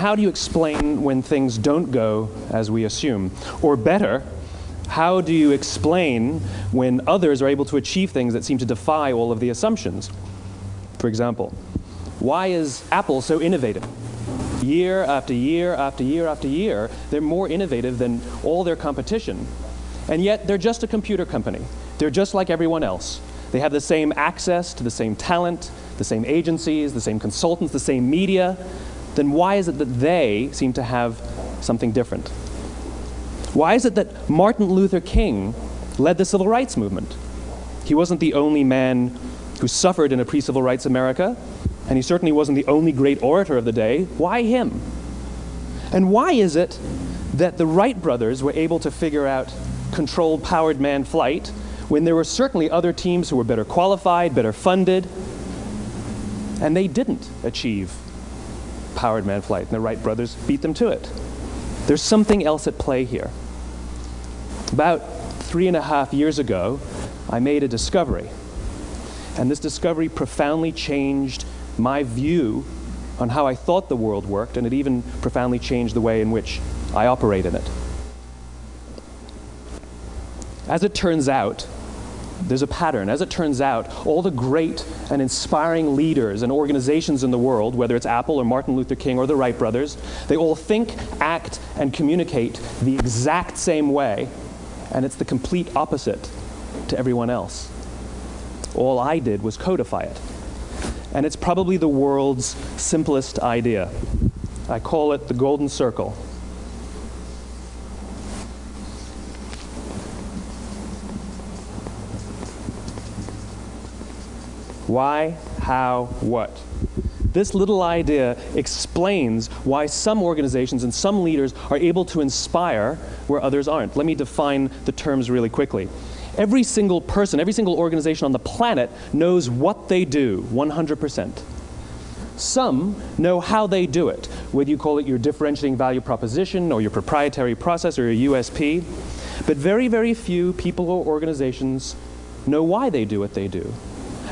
how do you explain when things don't go as we assume? Or better, how do you explain when others are able to achieve things that seem to defy all of the assumptions? For example, why is Apple so innovative? Year after year after year after year, they're more innovative than all their competition. And yet, they're just a computer company. They're just like everyone else. They have the same access to the same talent, the same agencies, the same consultants, the same media. Then why is it that they seem to have something different? Why is it that Martin Luther King led the civil rights movement? He wasn't the only man who suffered in a pre-civil rights America, and he certainly wasn't the only great orator of the day. Why him? And why is it that the Wright brothers were able to figure out controlled powered manned flight when there were certainly other teams who were better qualified, better funded, and they didn't achieve powered manned flight, and the Wright brothers beat them to it? There's something else at play here. About 3.5 years ago, I made a discovery, and this discovery profoundly changed my view on how I thought the world worked, and it even profoundly changed the way in which I operate in it. As it turns out, there's a pattern. As it turns out, all the great and inspiring leaders and organizations in the world, whether it's Apple or Martin Luther King or the Wright brothers, they all think, act, and communicate the exact same way, and it's the complete opposite to everyone else. All I did was codify it. And it's probably the world's simplest idea. I call it the golden circle. Why, how, what? This little idea explains why some organizations and some leaders are able to inspire where others aren't. Let me define the terms really quickly. Every single person, every single organization on the planet knows what they do, 100%. Some know how they do it, whether you call it your differentiating value proposition or your proprietary process or your USP. But very, very few people or organizations know why they do what they do.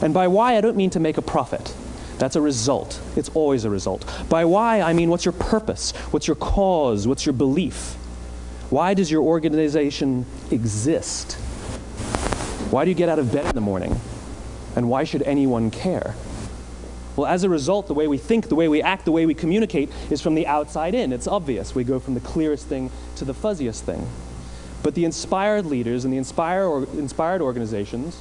And by why, I don't mean to make a profit. That's a result. It's always a result. By why, I mean what's your purpose? What's your cause? What's your belief? Why does your organization exist? Why do you get out of bed in the morning? And why should anyone care? Well, as a result, the way we think, the way we act, the way we communicate is from the outside in. It's obvious. We go from the clearest thing to the fuzziest thing. But the inspired leaders and the inspired organizations,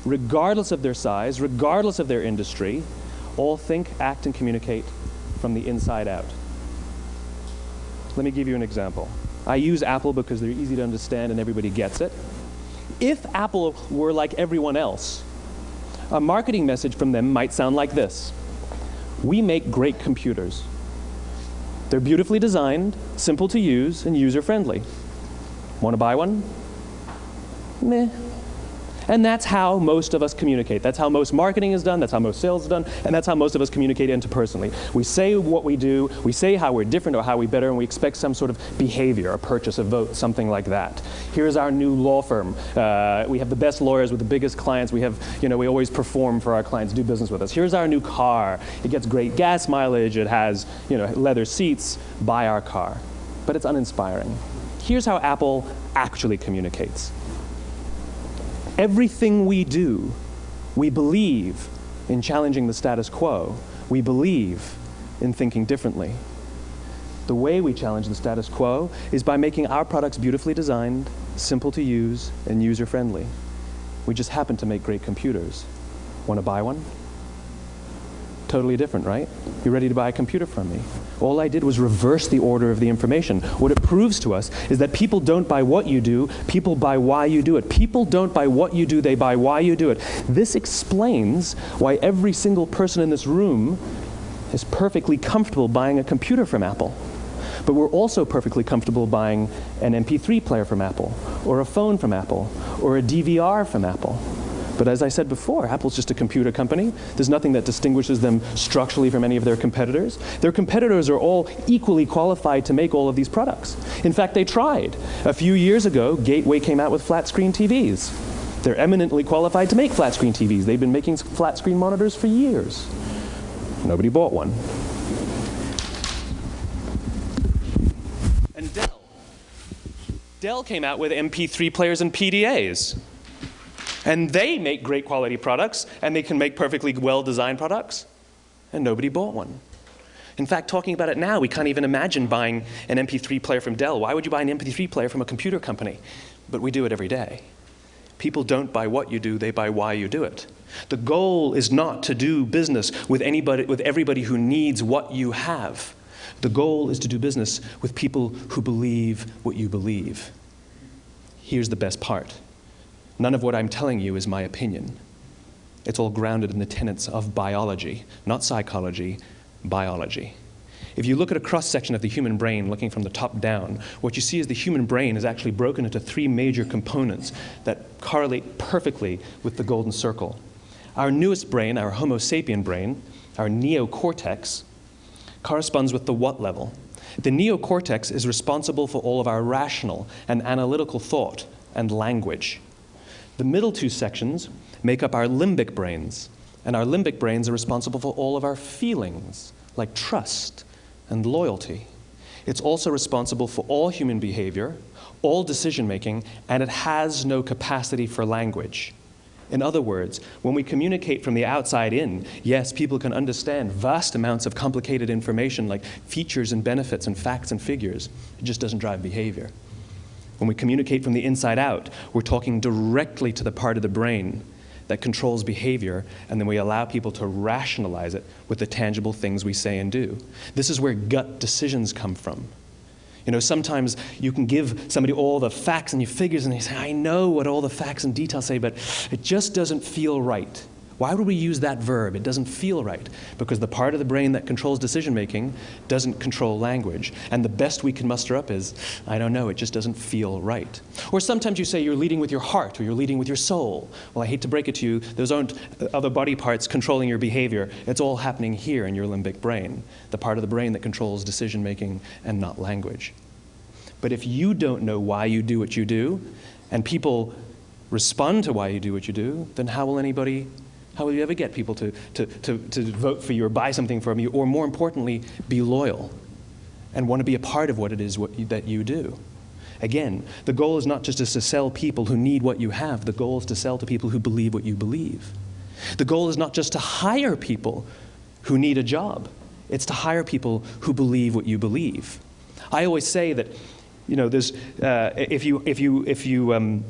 regardless of their size, regardless of their industry, all think, act, and communicate from the inside out. Let me give you an example. I use Apple because they're easy to understand and everybody gets it. If Apple were like everyone else, a marketing message from them might sound like this. We make great computers. They're beautifully designed, simple to use, and user-friendly. Want to buy one? Meh. And that's how most of us communicate. That's how most marketing is done, that's how most sales is done, and that's how most of us communicate interpersonally. We say what we do, we say how we're different or how we're better, and we expect some sort of behavior, a purchase, a vote, something like that. Here's our new law firm. We have the best lawyers with the biggest clients. We have, we always perform for our clients, do business with us. Here's our new car. It gets great gas mileage. It has, leather seats. Buy our car. But it's uninspiring. Here's how Apple actually communicates. Everything we do, we believe in challenging the status quo. We believe in thinking differently. The way we challenge the status quo is by making our products beautifully designed, simple to use, and user-friendly. We just happen to make great computers. Want to buy one? Totally different, right? You're ready to buy a computer from me. All I did was reverse the order of the information. What it proves to us is that people don't buy what you do, people buy why you do it. People don't buy what you do, they buy why you do it. This explains why every single person in this room is perfectly comfortable buying a computer from Apple. But we're also perfectly comfortable buying an MP3 player from Apple, or a phone from Apple, or a DVR from Apple. But as I said before, Apple's just a computer company. There's nothing that distinguishes them structurally from any of their competitors. Their competitors are all equally qualified to make all of these products. In fact, they tried. A few years ago, Gateway came out with flat-screen TVs. They're eminently qualified to make flat-screen TVs. They've been making flat-screen monitors for years. Nobody bought one. Dell came out with MP3 players and PDAs. And they make great quality products, and they can make perfectly well-designed products, and nobody bought one. In fact, talking about it now, we can't even imagine buying an MP3 player from Dell. Why would you buy an MP3 player from a computer company? But we do it every day. People don't buy what you do, they buy why you do it. The goal is not to do business with everybody who needs what you have. The goal is to do business with people who believe what you believe. Here's the best part. None of what I'm telling you is my opinion. It's all grounded in the tenets of biology, not psychology, biology. If you look at a cross-section of the human brain, looking from the top down, what you see is the human brain is actually broken into 3 major components that correlate perfectly with the golden circle. Our newest brain, our Homo sapien brain, our neocortex, corresponds with the what level. The neocortex is responsible for all of our rational and analytical thought and language. The middle 2 sections make up our limbic brains, and our limbic brains are responsible for all of our feelings, like trust and loyalty. It's also responsible for all human behavior, all decision-making, and it has no capacity for language. In other words, when we communicate from the outside in, yes, people can understand vast amounts of complicated information like features and benefits and facts and figures. It just doesn't drive behavior. When we communicate from the inside out, we're talking directly to the part of the brain that controls behavior, and then we allow people to rationalize it with the tangible things we say and do. This is where gut decisions come from. You know, sometimes you can give somebody all the facts and your figures, and they say, I know what all the facts and details say, but it just doesn't feel right. Why would we use that verb? It doesn't feel right. Because the part of the brain that controls decision-making doesn't control language. And the best we can muster up is, I don't know, it just doesn't feel right. Or sometimes you say you're leading with your heart, or you're leading with your soul. Well, I hate to break it to you, those aren't other body parts controlling your behavior. It's all happening here in your limbic brain, the part of the brain that controls decision-making and not language. But if you don't know why you do what you do, and people respond to why you do what you do, then how will you ever get people to vote for you or buy something from you, or more importantly, be loyal and want to be a part of what it is that you do? Again, the goal is not just to sell people who need what you have. The goal is to sell to people who believe what you believe. The goal is not just to hire people who need a job. It's to hire people who believe what you believe. I always say that, you know, there's if you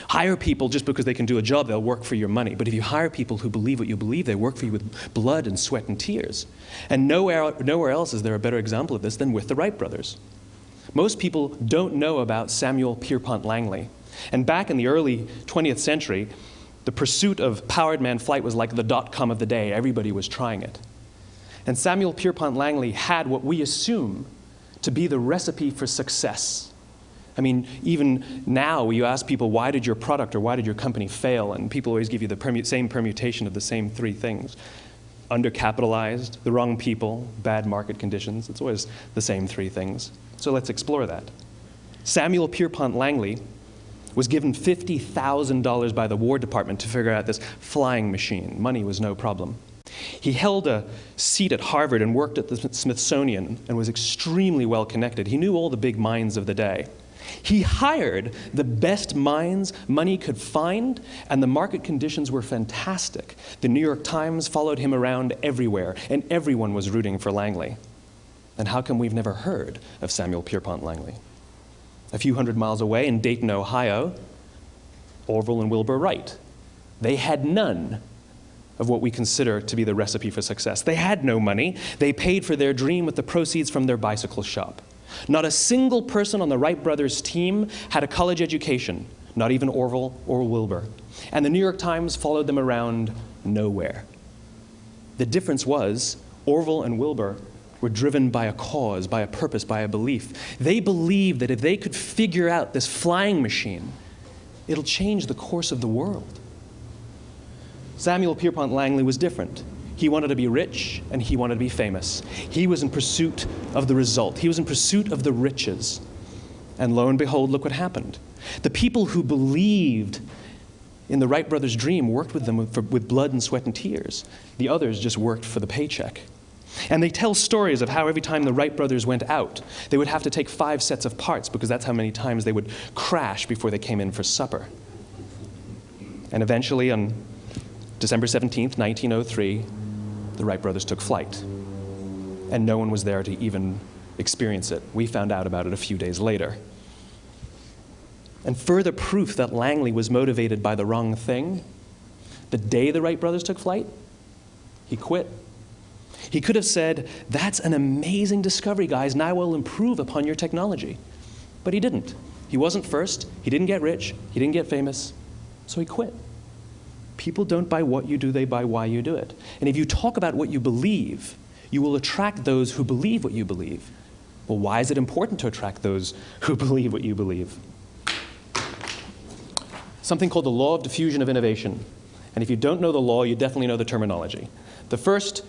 hire people just because they can do a job, they'll work for your money. But if you hire people who believe what you believe, they work for you with blood and sweat and tears. And nowhere else is there a better example of this than with the Wright brothers. Most people don't know about Samuel Pierpont Langley. And back in the early 20th century, the pursuit of powered man flight was like the dot-com of the day. Everybody was trying it. And Samuel Pierpont Langley had what we assume to be the recipe for success. I mean, even now, you ask people, why did your product or why did your company fail? And people always give you the same permutation of the same 3 things. Undercapitalized, the wrong people, bad market conditions. It's always the same 3 things. So let's explore that. Samuel Pierpont Langley was given $50,000 by the War Department to figure out this flying machine. Money was no problem. He held a seat at Harvard and worked at the Smithsonian and was extremely well connected. He knew all the big minds of the day. He hired the best minds money could find, and the market conditions were fantastic. The New York Times followed him around everywhere, and everyone was rooting for Langley. And how come we've never heard of Samuel Pierpont Langley? A few hundred miles away in Dayton, Ohio, Orville and Wilbur Wright. They had none of what we consider to be the recipe for success. They had no money. They paid for their dream with the proceeds from their bicycle shop. Not a single person on the Wright brothers' team had a college education, not even Orville or Wilbur. And the New York Times followed them around nowhere. The difference was Orville and Wilbur were driven by a cause, by a purpose, by a belief. They believed that if they could figure out this flying machine, it'll change the course of the world. Samuel Pierpont Langley was different. He wanted to be rich, and he wanted to be famous. He was in pursuit of the result. He was in pursuit of the riches. And lo and behold, look what happened. The people who believed in the Wright brothers' dream worked with them with blood and sweat and tears. The others just worked for the paycheck. And they tell stories of how every time the Wright brothers went out, they would have to take 5 sets of parts because that's how many times they would crash before they came in for supper. And eventually, on December 17th, 1903, the Wright brothers took flight. And no one was there to even experience it. We found out about it a few days later. And further proof that Langley was motivated by the wrong thing, the day the Wright brothers took flight, he quit. He could have said, "That's an amazing discovery, guys, and I will improve upon your technology." But he didn't. He wasn't first. He didn't get rich. He didn't get famous. So he quit. People don't buy what you do, they buy why you do it. And if you talk about what you believe, you will attract those who believe what you believe. Well, why is it important to attract those who believe what you believe? Something called the law of diffusion of innovation. And if you don't know the law, you definitely know the terminology. The first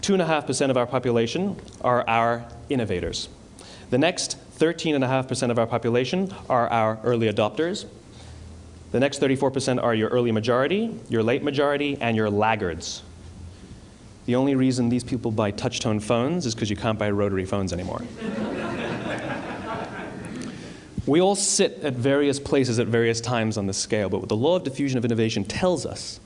2.5% of our population are our innovators. The next 13.5% of our population are our early adopters. The next 34% are your early majority, your late majority, and your laggards. The only reason these people buy touch-tone phones is because you can't buy rotary phones anymore. We all sit at various places at various times on the scale, but what the law of diffusion of innovation tells us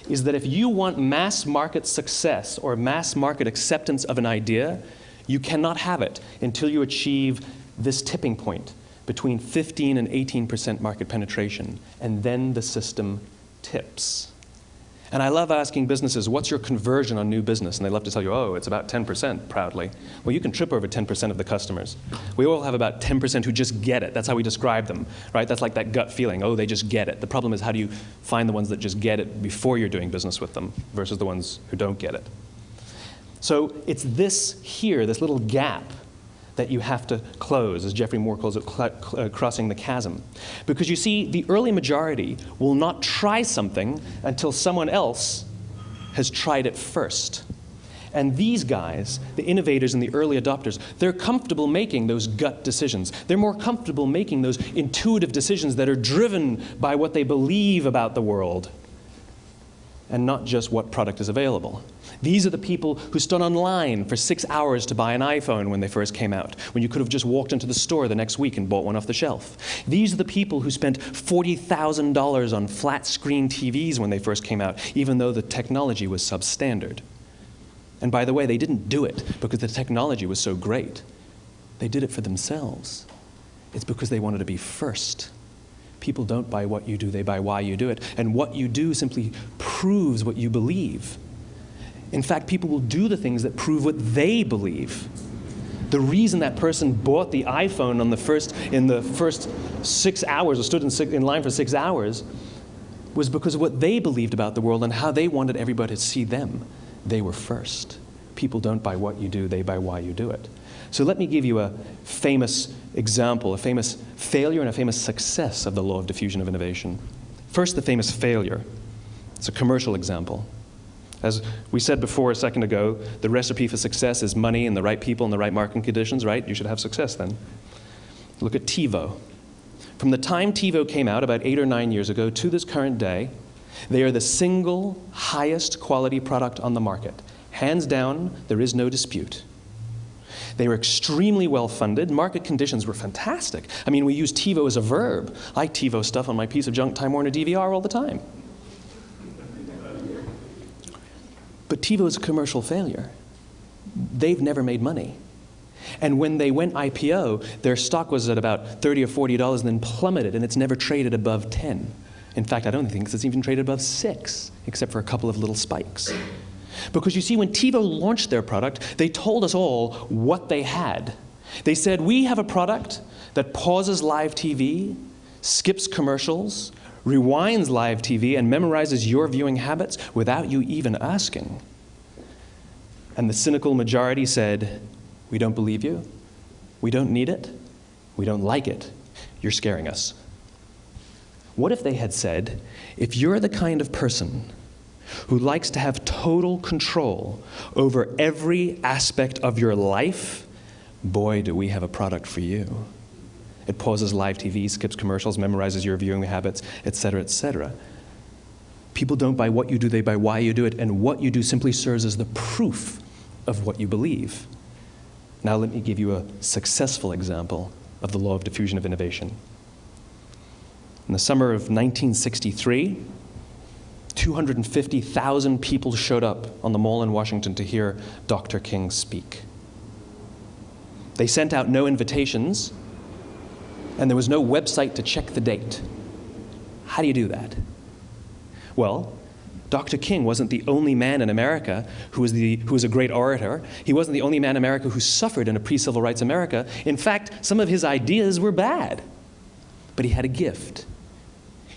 is that if you want mass market success or mass market acceptance of an idea, you cannot have it until you achieve this tipping point between 15 and 18% market penetration, and then the system tips. And I love asking businesses, what's your conversion on new business? And they love to tell you, oh, it's about 10%, proudly. Well, you can trip over 10% of the customers. We all have about 10% who just get it. That's how we describe them, right? That's like that gut feeling, oh, they just get it. The problem is, how do you find the ones that just get it before you're doing business with them versus the ones who don't get it? So it's this here, this little gap, that you have to close, as Geoffrey Moore calls it, crossing the chasm. Because you see, the early majority will not try something until someone else has tried it first. And these guys, the innovators and the early adopters, they're comfortable making those gut decisions. They're more comfortable making those intuitive decisions that are driven by what they believe about the world, and not just what product is available. These are the people who stood online for 6 hours to buy an iPhone when they first came out, when you could have just walked into the store the next week and bought one off the shelf. These are the people who spent $40,000 on flat screen TVs when they first came out, even though the technology was substandard. And by the way, they didn't do it because the technology was so great. They did it for themselves. It's because they wanted to be first. People don't buy what you do, they buy why you do it. And what you do simply proves what you believe. In fact, people will do the things that prove what they believe. The reason that person bought the iPhone in the first 6 hours, or stood in line for 6 hours, was because of what they believed about the world and how they wanted everybody to see them. They were first. People don't buy what you do, they buy why you do it. So let me give you a famous example, a famous failure and a famous success of the law of diffusion of innovation. First, the famous failure. It's a commercial example. As we said before a second ago, the recipe for success is money and the right people and the right marketing conditions, right? You should have success then. Look at TiVo. From the time TiVo came out about 8 or 9 years ago to this current day, they are the single highest quality product on the market. Hands down, there is no dispute. They were extremely well funded. Market conditions were fantastic. I mean, we use TiVo as a verb. I TiVo stuff on my piece of junk Time Warner DVR all the time. But TiVo is a commercial failure. They've never made money. And when they went IPO, their stock was at about $30 or $40 and then plummeted, and it's never traded above 10. In fact, I don't think it's even traded above 6, except for a couple of little spikes. Because you see, when TiVo launched their product, they told us all what they had. They said, we have a product that pauses live TV, skips commercials, rewinds live TV, and memorizes your viewing habits without you even asking. And the cynical majority said, we don't believe you, we don't need it, we don't like it, you're scaring us. What if they had said, if you're the kind of person who likes to have total control over every aspect of your life, boy, do we have a product for you. It pauses live TV, skips commercials, memorizes your viewing habits, etc., etc. People don't buy what you do, they buy why you do it, and what you do simply serves as the proof of what you believe. Now let me give you a successful example of the law of diffusion of innovation. In the summer of 1963, 250,000 people showed up on the Mall in Washington to hear Dr. King speak. They sent out no invitations, and there was no website to check the date. How do you do that? Well, Dr. King wasn't the only man in America who was a great orator. He wasn't the only man in America who suffered in a pre-civil rights America. In fact, some of his ideas were bad. But he had a gift.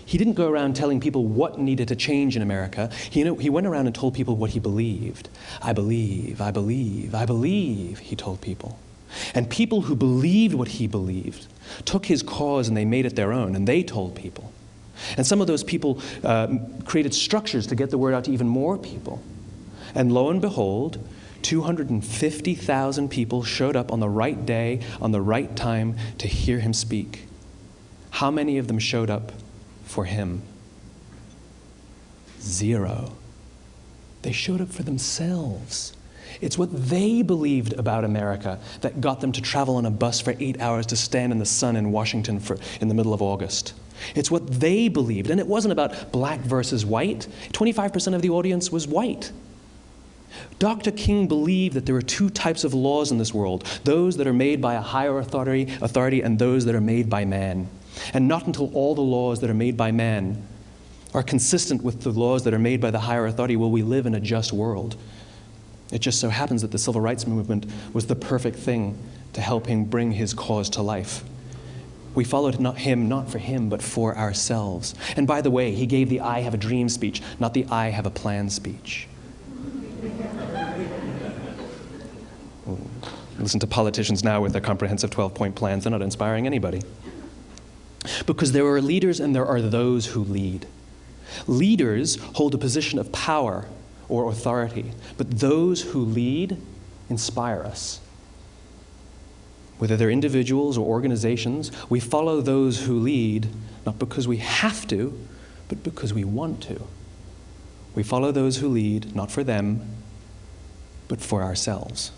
He didn't go around telling people what needed to change in America. He went around and told people what he believed. I believe, I believe, I believe, he told people. And people who believed what he believed took his cause and they made it their own, and they told people. And some of those people created structures to get the word out to even more people. And lo and behold, 250,000 people showed up on the right day, on the right time to hear him speak. How many of them showed up for him? 0. They showed up for themselves. It's what they believed about America that got them to travel on a bus for 8 hours to stand in the sun in Washington in the middle of August. It's what they believed, and it wasn't about black versus white. 25% of the audience was white. Dr. King believed that there are 2 types of laws in this world, those that are made by a higher authority and those that are made by man. And not until all the laws that are made by man are consistent with the laws that are made by the higher authority will we live in a just world. It just so happens that the civil rights movement was the perfect thing to help him bring his cause to life. We followed him not for him, but for ourselves. And by the way, he gave the I have a dream speech, not the I have a plan speech. Listen to politicians now with their comprehensive 12-point plans. They're not inspiring anybody. Because there are leaders and there are those who lead. Leaders hold a position of power or authority, but those who lead inspire us. Whether they're individuals or organizations, we follow those who lead, not because we have to, but because we want to. We follow those who lead, not for them, but for ourselves.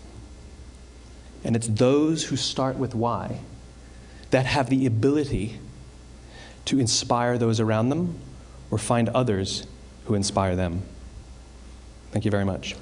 And it's those who start with why that have the ability to inspire those around them or find others who inspire them. Thank you very much.